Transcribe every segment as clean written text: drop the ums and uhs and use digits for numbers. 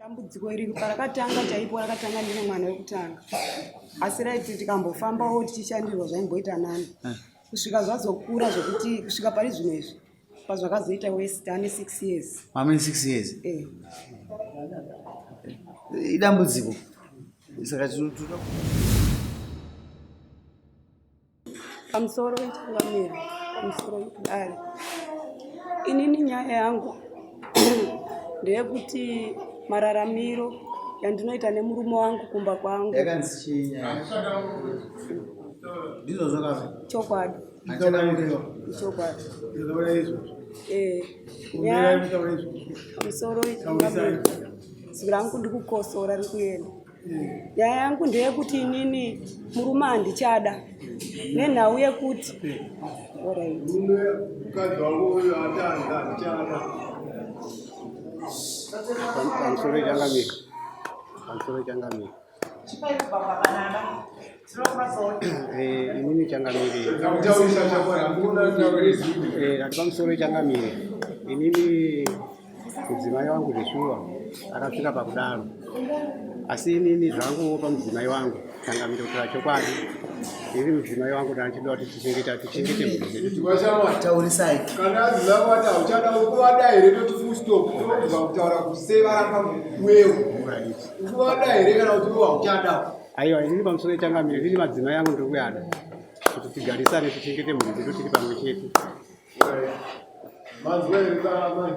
Dambudziko iri parakatanga chaipo rakatanga ndine mwana wekutanga. Asi raiti tikambofambawo tichishandirwa zvaimboita nani. Kusvika zvazokura zvokuti kusvika pari zvino izvi pazvakazoita West ane 6 years. Mama 6 years. Idambudziko. Saka tinoda pamusoro wechangamira, pamusoro wekudare. Inini nyaya yangu ndeyekuti mararamiro yandinoita nemurume wangu kumba kwangu ndizo zvakazi chokwadi. Chokwadi. Pamusoro wechangamira zwi rangu ndikukosora rikuenda. Nyaya yangu ndeyekuti inini murume handichada nenhau yekuti pamusoro changamira inini changamire ati pamusoro changamire inini mudzimai wangu zveshuwa akasvika pakudaro, asi inini zvangu pamudzimai wangu changamire kutora chokwadi. Iri mudzimai wangu ndanoda kuti tichengete mhuri dzedu. taurisai kana aziva kuti uchada ukuvada here toti full stop tobva kutaura kuseva wewe ukuvada here kana kuti uchada. Aiwa, inini pamusoro changamire ndini madzimai angu ndiri kuyada kuti tigarisane tichengete mhuri dzedu tiri pamwe chete. Manzwa here kana mai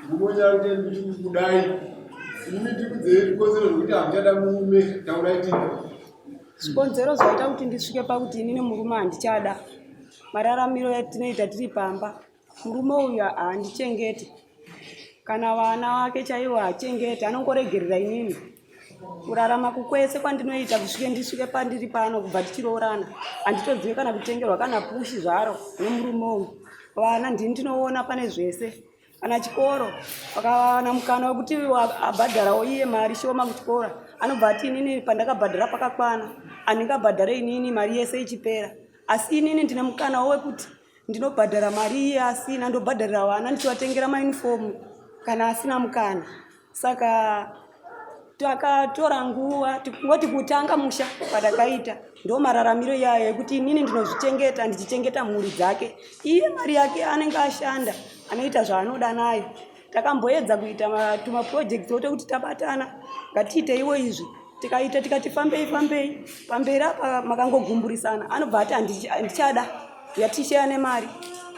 mumonya kuti kudai inini tikudzei zvikonzero zvokuti hamuchada murume taurai tini. Zvikonzero zvaita kuti ndisvike pakuti inini murume handichada, mararamiro yatinoita tiri pamba, murume uyu handichengeti, kana vana vake chaivo hachengeti, anongoregerera inini. Kurarama kukwese kwandinoita kusvike ndisvike pandiri pano kubva tichiroorana, handitodzivi kana kutengerwa kana pushi zvaro nemurume uyu. Vana ndini ndinoona pane zvese, kana chikoro vakawana mukana wekuti abhadharawo iye mari shoma kuchikora, anobva ati inini pandakabhadhara pakakwana, handingabhadhare inini mari yese ichipera. Asi inini ndine mukanawo wekuti ndinobhadhara mari iye asina, ndobhadharira vana ndichivatengera maunifomu kana asina mukana. Saka takatora nguva tikungoti kutanga musha padakaita ndo mararamiro iyayo yekuti inini ndinozvichengeta, ndichichengeta mhuri dzake. Iye mari yake anenge ashanda, anoita zvaanoda nayo. Takamboedza kuita tumaprojekti otekuti tabatana ngatiiteiwo izvi, tikaita tikati fambei pamberi apa makangogumburisana, anobva ati handichada yatisheya nemari,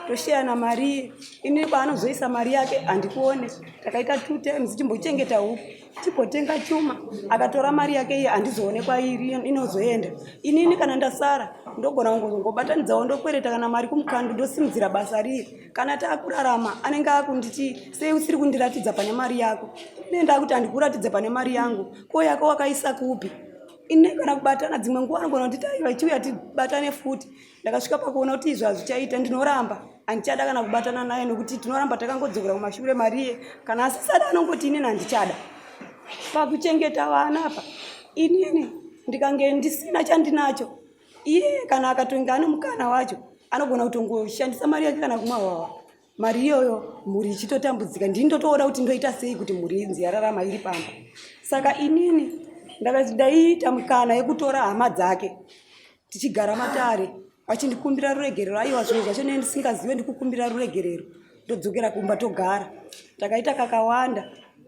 tosheya namari. Inini paanozoisa mari yake handikuone. Takaita 2 times chimbochengeta huku chipotenga chuma, akatora mari yake iye handizoonekwa iri inozoenda. Inini kana ndasara ndogona kungobatanidzawo ndokwereta kana mari kumukando ndosimudzira basa riye. Kana taakurarama anenge akunditi sei usiri kundiratidza pane mari yako, ine ndakuti handikuratidze pane mari yangu, ko yako wakaisa kupi? Ine kana kubatana dzimwe nguva anogona kuti taiva chiuya tibatane futi. Ndakasvika pakuona kuti izvo hazvichaita, ndinoramba handichada kana kubatana naye nokuti tinoramba takangodzokera kumashure mariye. Kana asisada anongoti inini handichada. Pakuchengeta vana apa inini ndikange ndisina chandinacho, iye kana akatonga ane mukana wacho anogona kutongoshandisa mari yake kana kumwa wawa. Mari iyoyo mhuri ichitotambudzika, ndini ndotoona kuti ndoita sei kuti mhuri inzi yararama iri pamba. Saka inini ndakati ndaiita mukana yekutora hama dzake tichigara matare vachindikumbira ruregerero. Aiwa, zvinhu zvacho neni ndisingazive ndikukumbira ruregerero, ndodzokera kumba togara. Takaita kakawanda,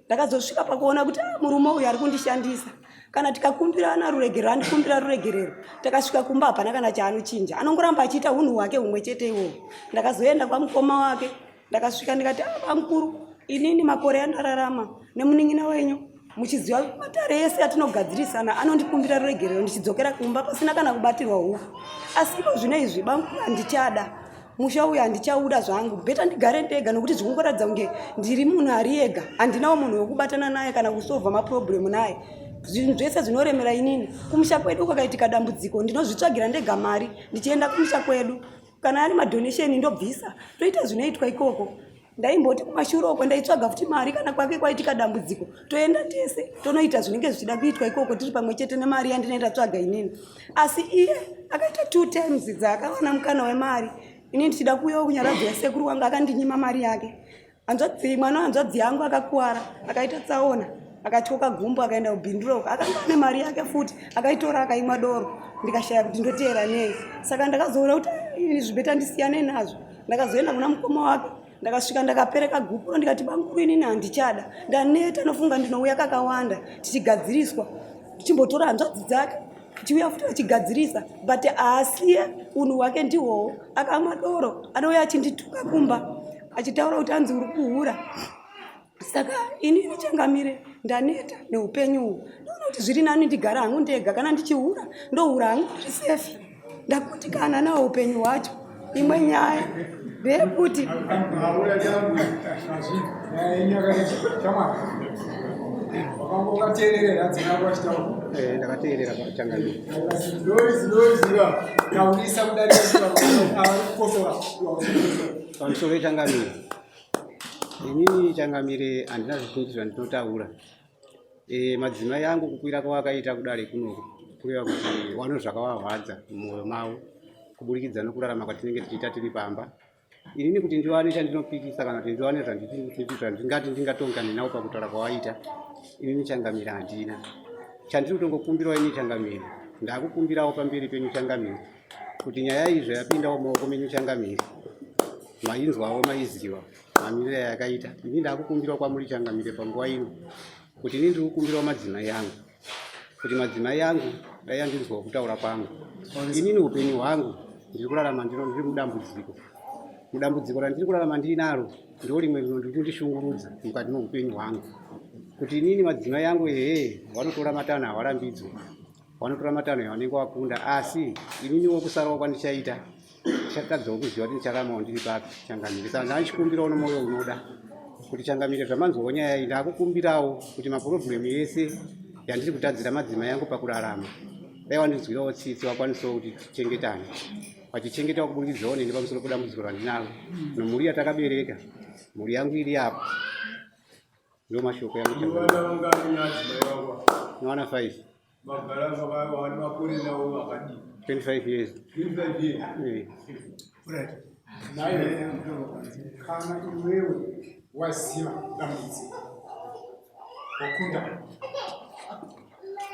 ndakazosvika pakuona kuti murume uyu ari kundishandisa. Kana tikakumbirana ruregerero, handikumbira ruregerero, takasvika kumba hapana kana chaanochinja, anongoramba achiita unhu hwake humwe chete iwohwo. Ndakazoenda kwamukoma wake, ndakasvika ndikati bamukuru, inini makore andararama nemunin'ina wenyu muchiziva matare ese atinogadzirisana anondikumbira ruregerero, ndichidzokera kumba pasina kana kubatirwa huku. Asi ivo zvino izvi bamukuru handichada, musha uyu handichauda zvangu, bheta ndigare ndega nokuti zvikungoratidza kunge ndiri munhu ari ega, handinawo munhu wekubatana naye kana kusovha maprobhuremu naye. Zvinhu zvese zvinoremera inini. Kumusha kwedu kwakaitika dambudziko, ndinozvitsvagira ndega mari ndichienda kumusha kwedu, kana ari madonation ndobvisa, toita zvinoitwa ikoko. Ndaimboti kumashure uko ndaitsvaga futi mari kana kwake kwaitika dambudziko, toenda tese tonoita zvinenge zvichida kuitwa ikoko tiri pamwe chete nemari yandinoenda tsvaga inini. Asi iye akaita 2 times dzaakawana mukana wemari, inini ndichida kuuyawo kunyaradza sekuru wangu akandinyima mari yake. Mwana wanzvadzi yangu akakuwara, akaita tsaona, akatyoka gumbo akaenda kubhindura uko akanga ane mari yake futi akaitora akaimwa doro ndikashaya kuti ndoteera nei. Saka ndakazoona kuti ini zvibeta ndisiyane nazvo. Ndakazoenda kuna mukoma wake ndakasvika ndakapereka gupuro ndikati banguru inini handichada ndaneta nofunga ndinouya kakawanda tichigadziriswa tichimbotora hanzvadzi dzake tichiuya futi achigadzirisa but asiye unhu hwake ndihwohwo akamwa doro anouya achindituka kumba achitaura kuti hanzi uri kuhura. Saka ini Changamire ndaneta neupenyu uhu ndoona kuti zviri nani ndigara hangu ndega kana ndichihura ndohura hangu ndiri sefi ndakutikana nawo upenyu hwacho. Imwe nyaya ndeyekuti ndakateerera Changamire pamusoro Changamire. Inini Changamire handina zvizhinji zvandinotaura. Madzimai angu kukwira kwavakaita kudare kunoku kureva kuti wano zvakavahwadza mumwoyo mavo kuburikidza nokurarama kwatinenge tichiita tiri pamba. Inini kuti ndiwane chandinopikisa kana kuti ndiwane zvandingati ndingatongane nawo pakutaura kwawaita, inini Changamire handina. Chandiri kutongokumbirawo ini Changamire, ndakukumbirawo pamberi penyu Changamire kuti nyaya izvo yapindawo mumaoko menyu Changamire, mainzwawo maiziva mamiriro yakaita. Ini ndakukumbirawo kwamuri Changamire panguva ino kuti ini ndiri kukumbirawo madzimai angu kuti madzimai angu dai andinzwawo kutaura kwangu. Inini upenyu hwangu ndiri kurarama ndiri mudambudziko randiri kurarama ndinaro ndo rimwe rinondishungurudza mukati meupenyu hwangu, kuti inini madzimai angu vanotora matanho avarambidzwa, vanotora matanho avanenge vakunda, asi ininiwo kusarawo kwandichaita chatadzawo kuziva kuti ndicharamawo ndiri papi Changamire. Saka ndachikumbirawo nomwoyo unoda kuti Changamire zvamanzwawo nyaya iyi ndakukumbirawo kuti mapurobhuremu yese yandiri kutadzira madzimai angu pakurarama dai wandinzwirawo tsitsi wakwanisawo kuti tichengetane vachichengetawo kubudikidzawo neni pamusoro pedambudziko randinalo nomhuri yatakabereka, mhuri yangu iri apo. Ndo mashoko yangu nowana 5 25 years. Kana iwewe waziva dambudziko wakunda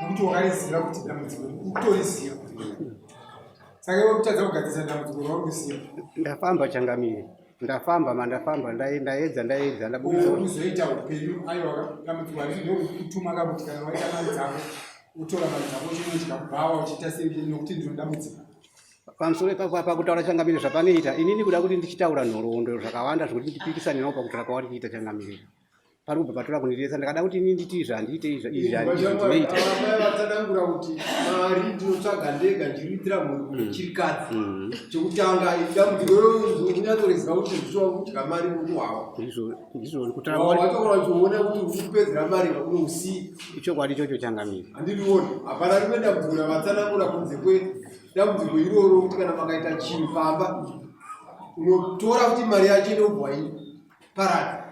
nokuti wakariziva kuti dambudziko utoriziva, saka iwe kutadza kugadzisa dambudziko rauriziva. Ndafamba Changamire, ndafamba ndaedza uzoita upenyu aiwa dambudziko arikutuma kakuti kana waita mari dzako utora mari dzako chimwe chikabvawa uchiita sei nokuti ndiro dambudziko. Pamusoro pakutaura Changamire zvapanoita, inini kuda kuti ndichitaura nhoroondo zvakawanda zvokuti ndipikisane nawo pakutaura kwawari kuita Changamire pari kubva patora kundiresa. Ndakada kuti inini nditi zvandiite izvi handinoita vatsanangura kuti mari ndinotsvaga ndega ndiriitira mhuri chirikadzi chekutanga dambudziko unyatsoreziva kuti zvichiwa kudya mari ukuhwawa ndizvo kutarawatokona chiona kuti urikupedzera mari unousiyi. ichokwadi ichocho Changamire. Handirioni hapana rimwe dambudziko ravatsanangura kunze kwedambudziko iroro kuti kana makaita chinhu pamba unotora kuti mari yacho inobva parada.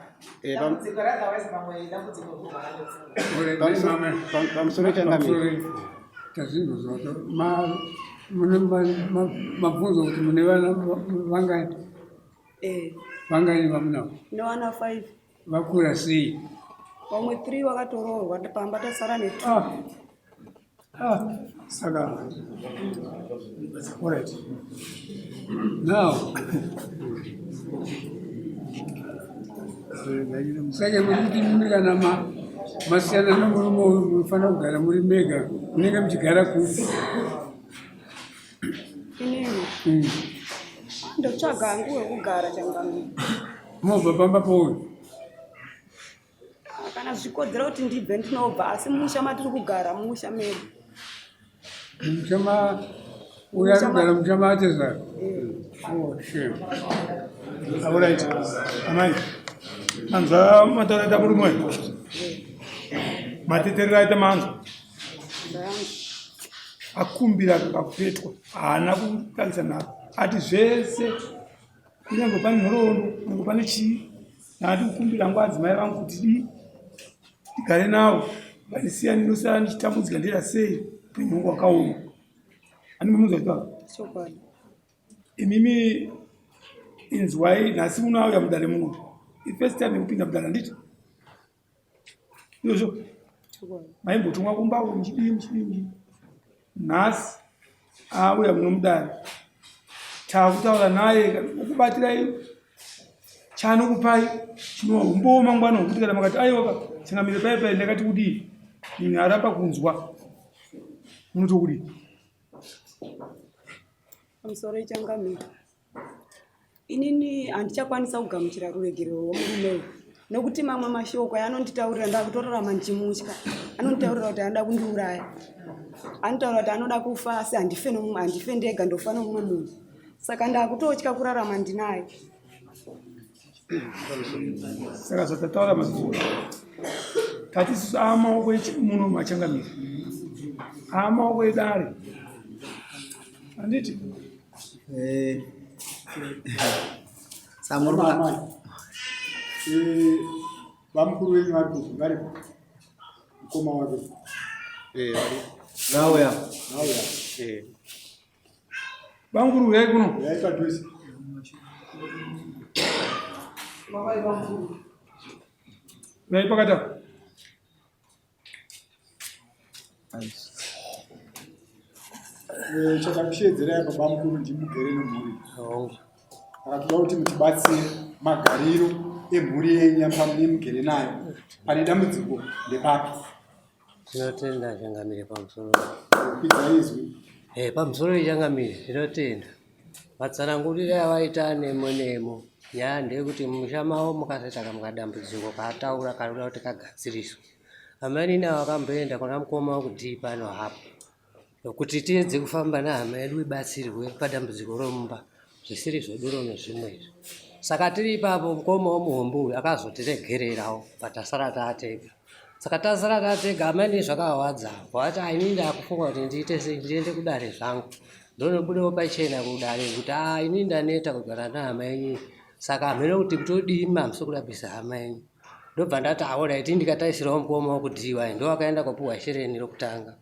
Pamusoro Changamire tazindozoto mune mabvunzo kuti mune vana vangani vangani vamunavo nowana 5 vakura sei? vamwe 3 vakatoroorwa pamba tasara ne2. Saka alright now saka kuti mimi kana masiyana nomurume munofanira kugara muri mega munenge muchigara kupi? Inini ndotsvaga hangu wekugara Changamire. Mobva pamba pouyu kana zvikodzera kuti ndibve ndinobva, asi musha matiri kugara musha medu mushama uya kugara mushama atezara. Oh shame. Alright. Amai. Anza matarata murume. Mateterera aita manzo. Akumbira kakapetwa. Haana kutarisa nako. Ati zvese kunyange pane nhoroondo, kunyange pane chii. Nati kukumbira hangu adzimai vangu kuti ndigare navo. Vandisiya ndinosara ndichitambudzika ndira sei upenyu hwangu hwakaoma. Animunzwa zvaka? chokwadi. Imimi inzwai nhasi munauya mudare muno. First time kupinda mudare nditi. Ndizvo maimbotumwa kumbawo muchidii nhasi auya muno mudare takutaura naye ukubatirai chanokupai chinoumbowo mangwana okuti kana makati aiwa changamire paipai ndakati kudii ini aramba kunzwa munotokudii pamusoro ichangamira inini handichakwanisa kugamuchira ruregerero rwomurume nekuti mamwe mashoko anonditaurira ndakutorarama ndichimutya anonditaurira kuti anoda kundiuraya anotaura kuti anoda kufa asi handife ndega ndofa nomumwe munhu saka ndakutotya kurarama ndinaye saka zvatataura mazuvano tatisusu amaoko muno machangamira amaoko edare handiti samuruma vamukuru wenyu vari kuzungari mukoma wake nauya vanguru yai kuno yai padhuze yai pakata chakakushedzerai baba mukuru ndimugere nemhuri akatoda kuti mutibatsire magariro emhuri yenyu pamugere nayo pane dambudziko ndepapi tinotenda changamire pamusoro kwidza izwi pamusoro ichangamire tinotenda matsanangurire avaita nemo nyaya ndeyekuti musha mavo mukasataka mukadambudziko kataura kanoda kuti kagadziriswe amani navo akamboenda kuna mukoma wekudhii pano hapo kuti tiedze kufamba nehama yedu ibatsirwe padambudziko romumba zvisiri zveduro nezvimwezvo saka tiri ipapo mukoma womuhombo uyu akazotiregererawo patasara taatega saka tasara tatega amani zvakawadza wati ini ndakufunga kuti ndiite sei ndiende kudare zvangu ndonobudewo pachena kudare kuti ini ndaneta kugara nehama yenyu saka hamene kuti kutodii mamso kudabvisa hama yenyu ndobva ndati aoraiti ndikataisirawo mukoma wokudhiwa ndo akaenda kopuhwa shereni rokutanga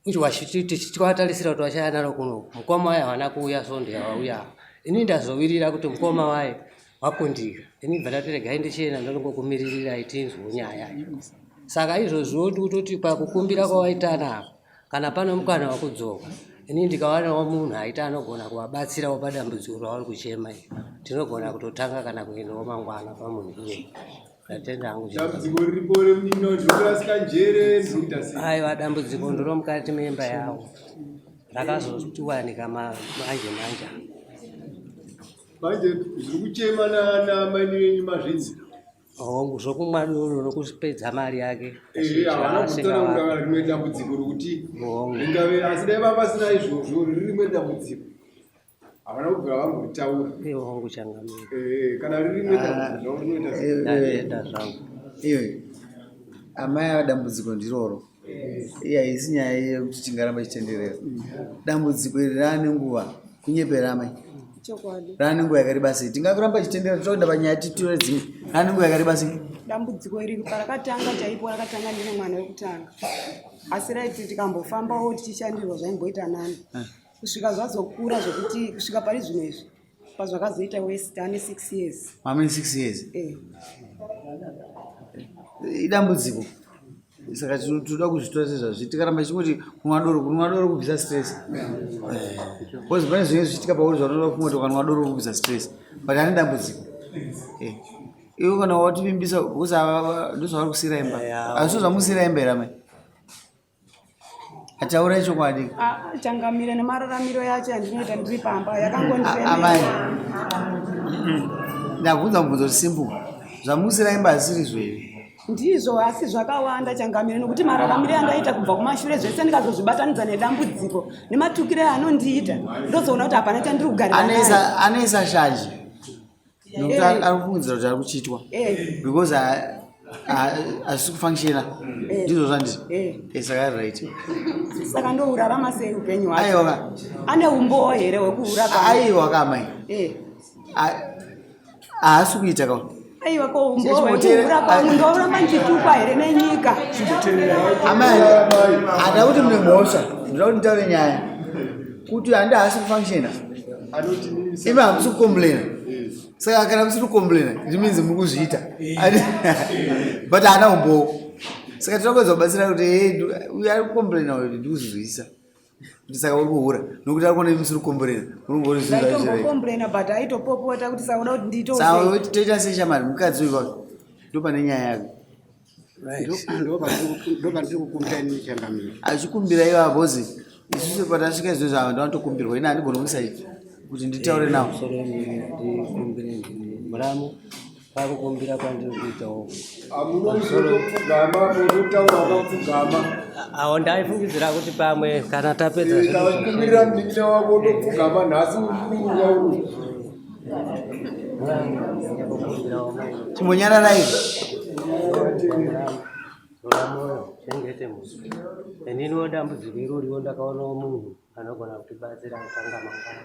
tichwatarisira kuti wachaya naro kuno mukoma waye hawana kuuya sonde yawauya ini ndazowirira kuti mukoma waye wakundika ini bva ndatiregai ndichiena ndonongokumiririrai tinzwo nyaya saka izvozvo ndikutoti pakukumbira kwawaitana kana pano mukana wakudzoka ini ndikawanawo munhu aita anogona kuvabatsirawo padambudziko ravari kuchema tinogona kutotanga kana kuendawo mangwana pamunhu iye aiwa dambudziko ndiro mukati memba yavo rakazotiwanika manje manje zviri kuchema namai venyu mazvidzi zvokumwa doro nokupedza mari yake havana kutora kungava rimwe dambudziko rokuti ringave asi dai vava pasina izvozvo riri rimwe dambudziko havana kubvira vangoritaura ihongu changamira kana riri rimwe dambudziko ndaenda zvangu iwe amai ava dambudziko ndiroro iye haisi nyaya yekuti tingaramba ichitenderera dambudziko iri raane nguva kunyepera amai raane nguva yakareba sei tingakuramba ichitenderera toenda panyaya titore dzimwe raane nguva yakareba sei dambudziko iri parakatanga chaipo rakatanga ndine mwana wekutanga asi raiti tikambofambawo tichishandirwa zvaimboita nani kusvika zvazokura zvokuti kusvika pari zvino izvi pazvakazoita west ane 6 years mamene 6 years idambudziko saka tinoda kuzvitora sezvazvi tikaramba chingoti kunwa doro kubvisa stress kozi pane zvimwe zvichitika pauri zvanoda kufunga kuti ukanwa doro kubvisa stress but ane dambudziko iwe kana wativimbisa kuzi ndozvavari kusiyira imba azvito zvamusiyira imba here amai ataura chokwadi changamire nemararamiro yacho yandinoita ndiri pamba yakangondiamai amai ndakubvunza mubvunzo simple zvamusiyira imba hazisiri zvere ndizvo asi zvakawanda changamire nokuti mararamiro yandaita kubva kumashure zvese ndikazozvibatanidza nedambudziko nematukire anondiita ndozoona kuti hapana chandiri kugarira anoisa shanje nokuti ari kufungidzira kuti ari kuchitwa because hazisi kufunctiona ndizvo zvanditi saka ari right saka ndourarama sei upenyu hwake aiwa ane umbowo here hwekuura aiwa kamai haasi kuita ka aiwa koumbowo hwekuura pamwe ndouramba ndichitukwa here nenyika amai hada kuti mune mhosva ndoda kuti nditaure nyaya kuti handi haasi kufunctiona imi hamusi kukomplaina saka kana musiri kukomplaina it means muri kuzviita but haana umbowo Saka tinokwedza kubatsira kuti uyu ari kukomborena kuti ndikuzvizwisa kuti saka uri kuhura nokuti ari kuona imusi rikomborena urungori zvaitombokomborena but aitopopota kuti saka uda kuti ndiitosaka toita seshamari mukadzi uyu pano ndopane nyaya yako ndopandiri kukumbirai changamire achikumbira iva bhozi isusu patasvika izvo zvavo ndavatokumbirwa ina handigoni kusaiti kuti nditaure navo ndikumbire muramu pakukumbira kwandiri kuitawo amunopfugama munotaura wakapfugama awo ndaifungidzira kuti pamwe kana tapedza kumbirira munin'ina wako ndopfugama nhasi uriuyauru chimbonyararai muramoyo chengete munhu ininiwo dambudziko iroriwo ndakaonawo munhu anogona kutibatsira kutanga mangwana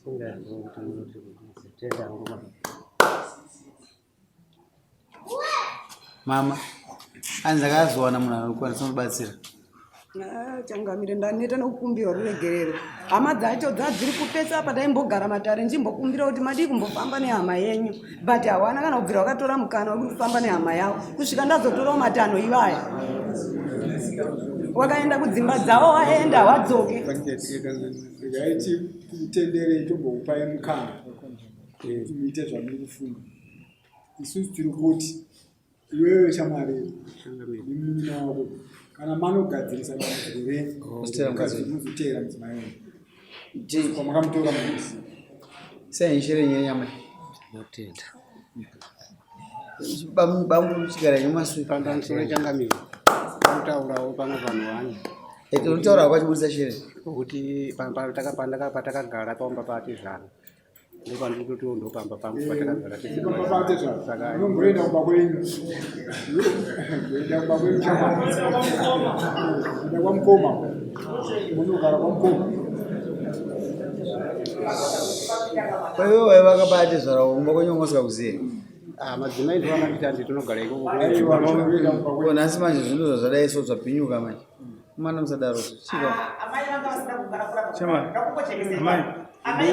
singazivi kuti munotitenda nguva mama anzi akazowana munhu anokwanisa kubatsira changamire ndaneta nokukumbirwa ruregerero hama dzacho dzadziri kupesa apa taimbogara matare nchimbokumbira kuti madii kumbofamba nehama yenyu but hawana kana kubvira wakatora mukana wekuti kufamba nehama yavo kusvika ndazotorawo matanho ivaya wakaenda kudzimba dzavo waenda wadzoke gaiti kutenderei tombokupai mukana muite zvamiri kufunga isusu tiri kuti iwewe shamwari imunina wako kana manogadzirisa dambudziko renyu muzotera mudzimai wenyu kwamakamutora muisi sainshere nyenyama notenda bangu chigara nyemasui pandamusoro changamire pautaurawo pamwe vanhu vane unotaura kwachibudisa shere kuti patakagara paumba pati zvano ndopandiri kutiwo ndopamba pangu patakagara pate zvano saka unongoenda kumba kwenyu kuenda kumba kwenyu enda kwamukoma munogara kwamukoma kwaiwe waivakabate zvara kumba kwenyu ungosika kuziya madzimai ndo vakanditi andi tinogara ikoko nhasi manje zvinhu zvadai so zvabhinyuka manje kumana musadaro chiva amai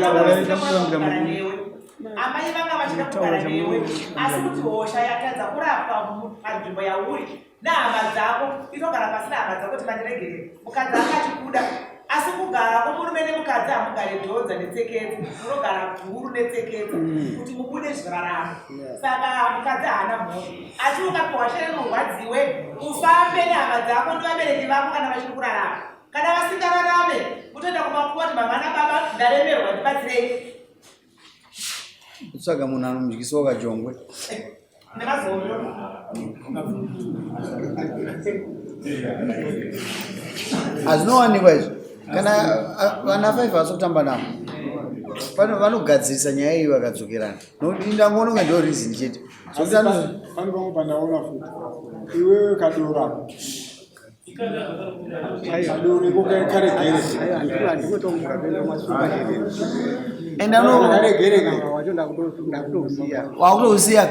vanga vachida kugara newe asi kuti hosha yatadza kurapwa panzvimbo yauri nehama dzako inogara pasi nehama dzako kuti vandiregere mukadzi akachikuda asi kugara kwomurume nemukadzi hamugare dhodza netsekedzi munogara bhuru netsekedzi kuti mubude zviraramo saka mukadzi haana mhuri asi ukapiwa shere norwadziwe ufambe nehama dzako nevabereki vako kana vachiri kurarama kana vasingararame utoenda kumakuva kuti mama nababa ndaremerwa ndibatsirei kutsvaga munhu anomudyisa wakajongwe hazvinowanikwa izvo kana vana 5 vasokutamba navo vanogadzirisa nyaya iyi vakadzokerana nokuti ndangoona kunge ndo reason chete pane pamwe pandaona futi iwewe kadoro kadoro iko karegere wakutohusiya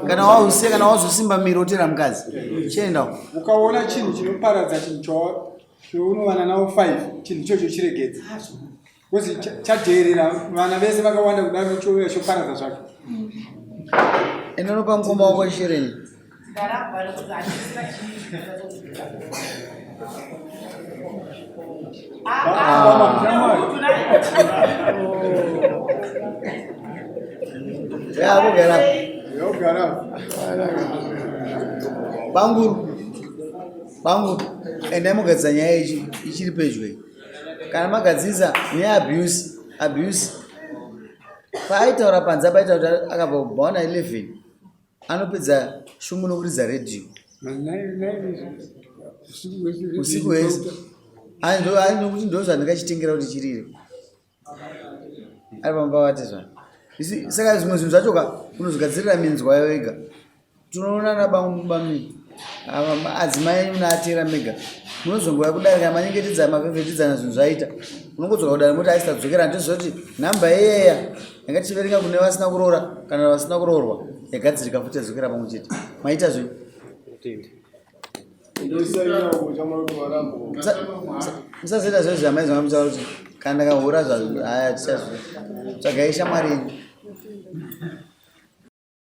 kana wahusiya kana wazosimba miri otera mukadzi chiendawo ukaona chinhu chinoparadza chinhu chaunovana nawo 5 chinhu ichocho chiregedza kozi chadheerera vana vese vakawanda kudaro chouya choparadza zvacho endanopa mukoma wako shereni banguru endai mugadzisa nyaya ichiri pedyo kana magadzisa nyaya abuse paaitaura panze paita kuti akabva kubhaona 11 anopedza shumu nokuridza redhiyo usiku hwese nokuti ndo zvandingachitengera kuti chirire ari pamba vati zvano saka zvimwe zvinhu zvacho unozogadzirira minzwa wega tinoona nabamumi adzimai unaatera mega munozongoya kudarika manyengetedza mafevhetidzana zvinhu zvaita unongodzoka kudara moti aisitadzokera ndizoti nhamba iyeya yangatichiverenga kune vasina kuroora kana vasina kuroorwa yagadzirika futi yadzokera pamwe chete maita zvinhu musazoita zvo zvamai zvamamutaura kuti kana ndakahura zvazvo haya tichazvo tsvagai shamwari yenyu